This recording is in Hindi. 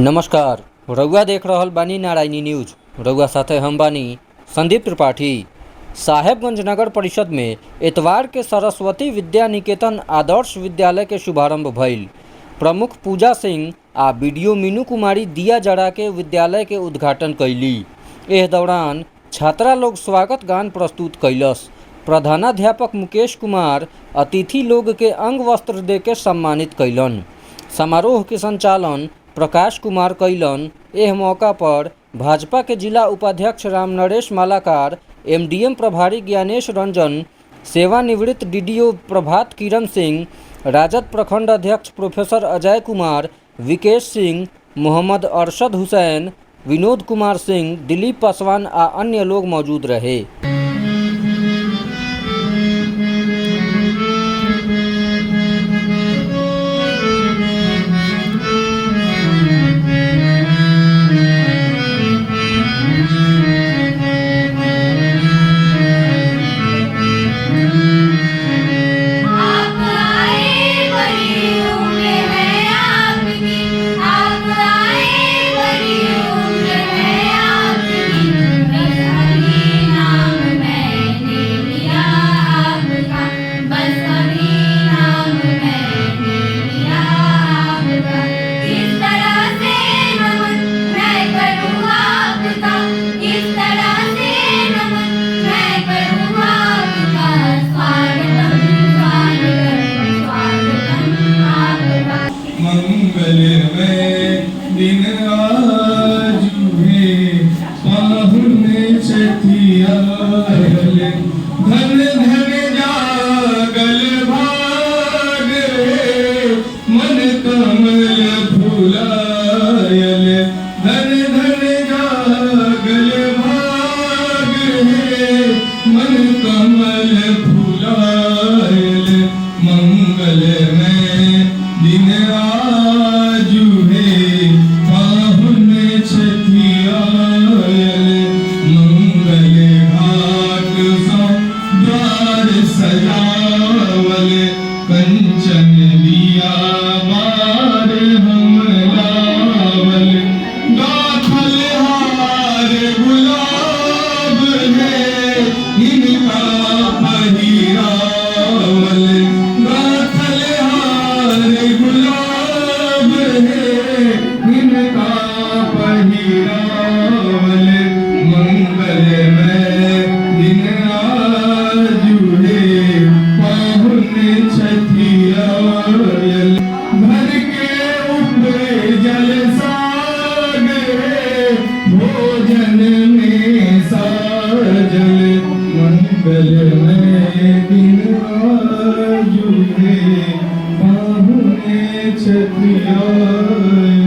नमस्कार। रउआ देख रहल बानी नारायणी न्यूज। रउआ साथे हम बानी संदीप त्रिपाठी। साहेबगंज नगर परिषद में इतवार के सरस्वती विद्या निकेतन आदर्श विद्यालय के शुभारंभ भइल। प्रमुख पूजा सिंह आ बीडीओ मीनू कुमारी दिया जरा के विद्यालय के उद्घाटन कैली। एह दौरान छात्रा लोग स्वागत गान प्रस्तुत कैलस। प्रधानाध्यापक मुकेश कुमार अतिथि लोग के अंग वस्त्र दे के सम्मानित कैलन। समारोह के संचालन प्रकाश कुमार कैलन। एह मौका पर भाजपा के जिला उपाध्यक्ष राम नरेश मालाकार, एमडीएम प्रभारी ज्ञानेश रंजन, सेवानिवृत्त डीडीओ प्रभात किरण सिंह, राजद प्रखंड अध्यक्ष प्रोफेसर अजय कुमार, विकेश सिंह, मोहम्मद अरशद हुसैन, विनोद कुमार सिंह, दिलीप पासवान आ अन्य लोग मौजूद रहे। दिन आज हुए पाहुने छठियाले, धन धन जागल भाग मन कमल फुलायले, धन धन जागल भाग मन कमल फुलायले। मंगल में दिन आज हुए पाहुने छठियाले, मंगल घाट सो द्वार सजावल, कंचन लिया बार हम लावल, गाथल हार गुलाब है इनका पहिरावल, गाथल हार गुलाब है इनका पहिरावल। मंगल में दिन आज हुए पाहुने छठियाले, घर के ऊपर जल सागरे भोजन में साजल, मंगल में दिन आज हुए पाहुने छठियाले।